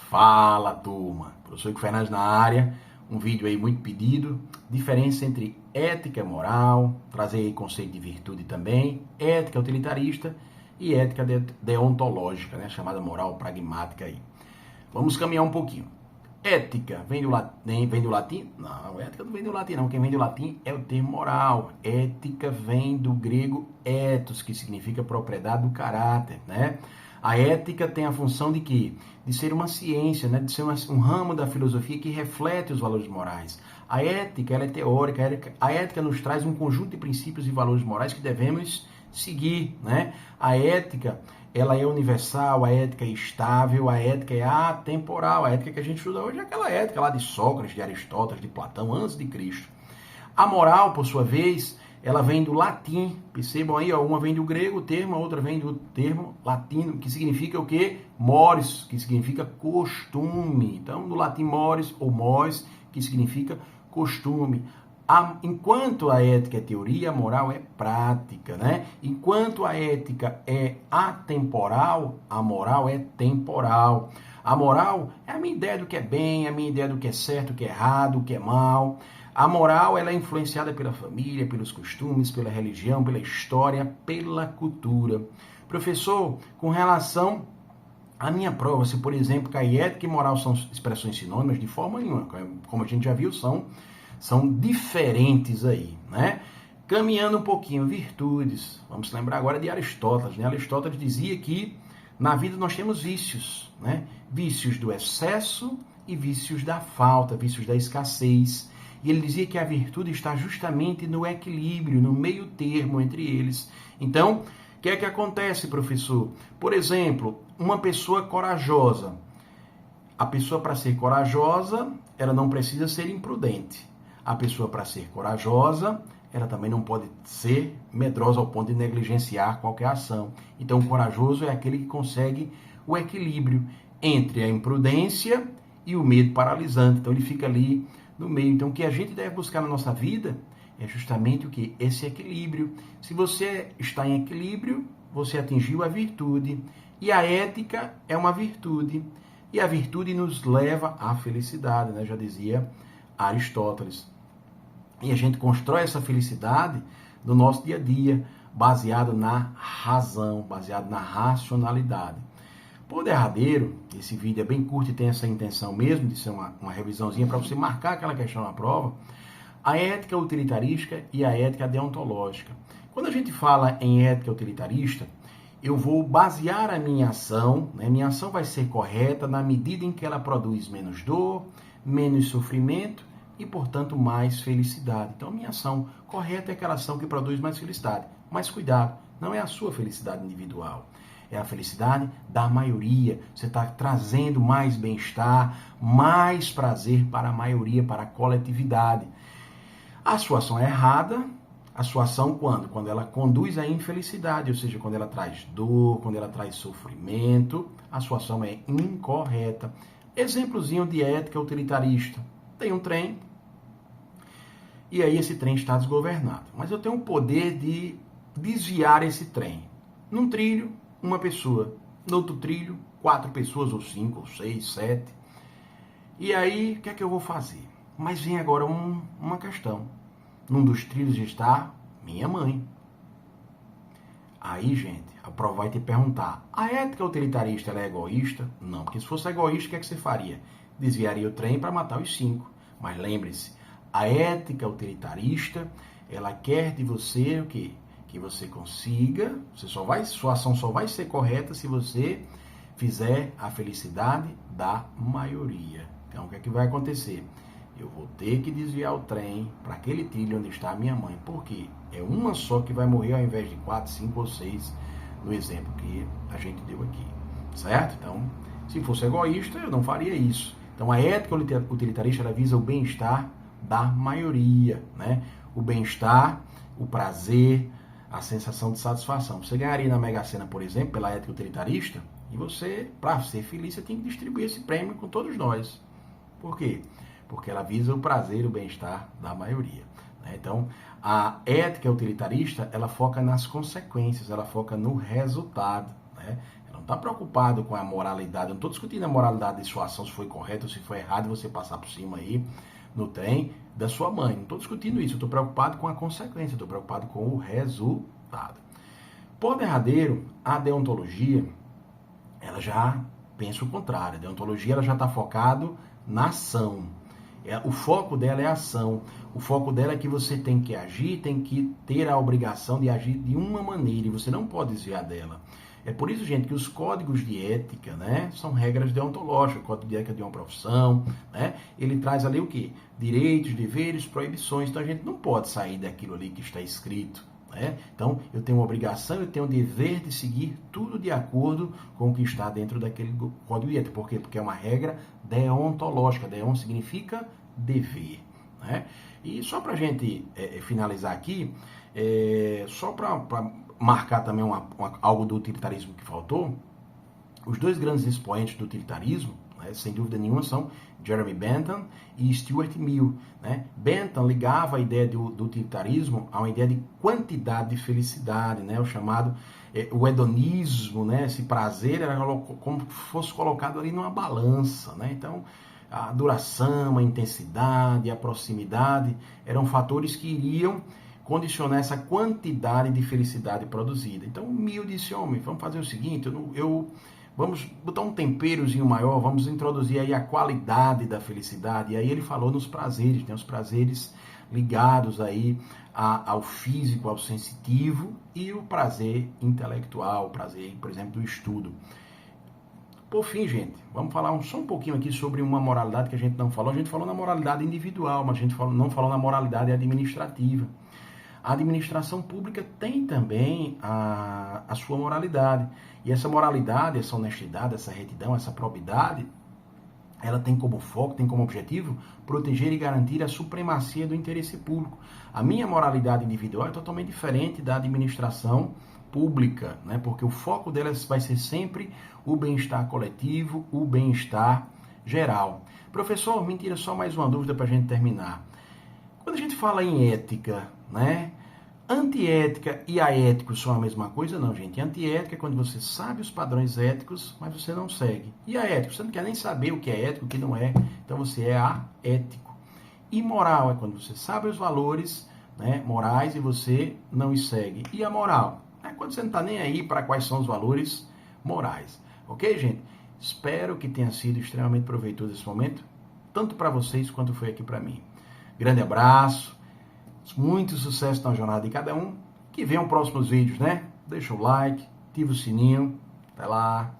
Fala, turma! Professor Ico Fernandes na área, um vídeo aí muito pedido, diferença entre ética e moral, trazer aí conceito de virtude também, ética utilitarista e ética deontológica, né, chamada moral pragmática aí. Vamos caminhar um pouquinho. Ética vem do latim? Não, ética não vem do latim não, quem vem do latim é o termo moral. Ética vem do grego ethos, que significa propriedade do caráter, né? A ética tem a função de quê? De ser uma ciência, né? De ser um ramo da filosofia que reflete os valores morais. A ética, ela é teórica, a ética nos traz um conjunto de princípios e valores morais que devemos seguir, né? A ética, ela é universal, a ética é estável, a ética é atemporal. A ética que a gente estuda hoje é aquela ética lá de Sócrates, de Aristóteles, de Platão, antes de Cristo. A moral, por sua vez, ela vem do latim, percebam aí, ó, uma vem do grego o termo, a outra vem do termo latino, que significa o quê? Mores, que significa costume. Então, do latim mores ou mores, que significa costume. Enquanto a ética é teoria, a moral é prática, né? Enquanto a ética é atemporal, a moral é temporal. A moral é a minha ideia do que é bem, a minha ideia do que é certo, o que é errado, o que é mal. A moral, ela é influenciada pela família, pelos costumes, pela religião, pela história, pela cultura. Professor, com relação à minha prova, se por exemplo, que a ética e moral são expressões sinônimas, de forma nenhuma, como a gente já viu, são diferentes aí, né? Caminhando um pouquinho, virtudes. Vamos lembrar agora de Aristóteles, né? Aristóteles dizia que na vida nós temos vícios, né? Vícios do excesso e vícios da falta, vícios da escassez. E ele dizia que a virtude está justamente no equilíbrio, no meio termo entre eles. Então, o que é que acontece, professor? Por exemplo, uma pessoa corajosa. A pessoa, para ser corajosa, ela não precisa ser imprudente. A pessoa, para ser corajosa, ela também não pode ser medrosa ao ponto de negligenciar qualquer ação. Então, o corajoso é aquele que consegue o equilíbrio entre a imprudência e o medo paralisante. Então, ele fica ali no meio. Então, o que a gente deve buscar na nossa vida é justamente o que? Esse equilíbrio. Se você está em equilíbrio, você atingiu a virtude. E a ética é uma virtude. E a virtude nos leva à felicidade, né? Já dizia Aristóteles. E a gente constrói essa felicidade no nosso dia a dia, baseado na razão, baseado na racionalidade. Por derradeiro, esse vídeo é bem curto e tem essa intenção mesmo de ser uma revisãozinha para você marcar aquela questão na prova. A ética utilitarista e a ética deontológica. Quando a gente fala em ética utilitarista, eu vou basear a minha ação, né? Minha ação vai ser correta na medida em que ela produz menos dor, menos sofrimento e, portanto, mais felicidade. Então, a minha ação correta é aquela ação que produz mais felicidade. Mas cuidado, não é a sua felicidade individual. É a felicidade da maioria. Você está trazendo mais bem-estar, mais prazer para a maioria, para a coletividade. A sua ação é errada. A sua ação quando? Quando ela conduz à infelicidade, ou seja, quando ela traz dor, quando ela traz sofrimento, a sua ação é incorreta. Exemplozinho de ética utilitarista. Tem um trem, e aí esse trem está desgovernado. Mas eu tenho o poder de desviar esse trem. Num trilho, uma pessoa. No outro trilho, 4 pessoas, ou 5, ou 6, 7. E aí, o que é que eu vou fazer? Mas vem agora uma questão. Num dos trilhos está minha mãe. Aí, gente, a prova vai te perguntar, a ética utilitarista ela é egoísta? Não, porque se fosse egoísta, o que é que você faria? Desviaria o trem para matar os 5. Mas lembre-se, a ética utilitarista, ela quer de você o quê? Que você consiga, sua ação só vai ser correta se você fizer a felicidade da maioria. Então, o que é que vai acontecer? Eu vou ter que desviar o trem para aquele trilho onde está a minha mãe. Por quê? É uma só que vai morrer ao invés de 4, 5 ou 6, no exemplo que a gente deu aqui. Certo? Então, se fosse egoísta, eu não faria isso. Então, a ética utilitarista, ela visa o bem-estar da maioria, né? O bem-estar, o prazer, a sensação de satisfação. Você ganharia na Mega Sena, por exemplo, pela ética utilitarista, e você, para ser feliz, você tem que distribuir esse prêmio com todos nós. Por quê? Porque ela visa o prazer e o bem-estar da maioria. Então, a ética utilitarista, ela foca nas consequências, ela foca no resultado. Ela não está preocupado com a moralidade. Eu não estou discutindo a moralidade de sua ação, se foi correto ou se foi errado, você passar por cima aí no trem da sua mãe. Não estou discutindo isso, eu estou preocupado com a consequência, estou preocupado com o resultado. Por derradeiro, a deontologia, ela já pensa o contrário. A deontologia ela já está focado na ação. O foco dela é a ação. O foco dela é que você tem que agir, tem que ter a obrigação de agir de uma maneira e você não pode desviar dela. É por isso, gente, que os códigos de ética, né, são regras deontológicas. O código de ética de uma profissão, né, ele traz ali o quê? Direitos, deveres, proibições. Então a gente não pode sair daquilo ali que está escrito. Né? Então eu tenho uma obrigação, eu tenho o dever de seguir tudo de acordo com o que está dentro daquele código de ética. Por quê? Porque é uma regra deontológica. Deon significa dever. Né? E só para a gente finalizar aqui, só para marcar também algo do utilitarismo que faltou, os dois grandes expoentes do utilitarismo, né, sem dúvida nenhuma, são Jeremy Bentham e Stuart Mill. Né? Bentham ligava a ideia do utilitarismo a uma ideia de quantidade de felicidade, né? O chamado o hedonismo, né? Esse prazer era como se fosse colocado ali numa balança. Né? Então, a duração, a intensidade, a proximidade eram fatores que iriam condicionar essa quantidade de felicidade produzida. Então, Mill disse, homem, vamos fazer o seguinte, vamos botar um temperozinho maior, vamos introduzir aí a qualidade da felicidade. E aí ele falou nos prazeres, né? Os prazeres ligados aí ao físico, ao sensitivo e o prazer intelectual, o prazer, por exemplo, do estudo. Por fim, gente, vamos falar só um pouquinho aqui sobre uma moralidade que a gente não falou. A gente falou na moralidade individual, mas a gente não falou na moralidade administrativa. A administração pública tem também a sua moralidade. E essa moralidade, essa honestidade, essa retidão, essa probidade, ela tem como foco, tem como objetivo proteger e garantir a supremacia do interesse público. A minha moralidade individual é totalmente diferente da administração pública, né? Porque o foco delas vai ser sempre o bem-estar coletivo, o bem-estar geral. Professor, me tira só mais uma dúvida para a gente terminar. Quando a gente fala em ética, né? Antiética e aético são a mesma coisa? Não, gente. Antiética é quando você sabe os padrões éticos, mas você não segue. E aético, você não quer nem saber o que é ético, o que não é, então você é aético. Imoral é quando você sabe os valores, né, morais e você não os segue. E a moral é quando você não está nem aí para quais são os valores morais. Ok, gente? Espero que tenha sido extremamente proveitoso esse momento, tanto para vocês quanto foi aqui para mim. Grande abraço. Muito sucesso na jornada de cada um. Que venham próximos vídeos, né? Deixa o like, ativa o sininho. Até lá.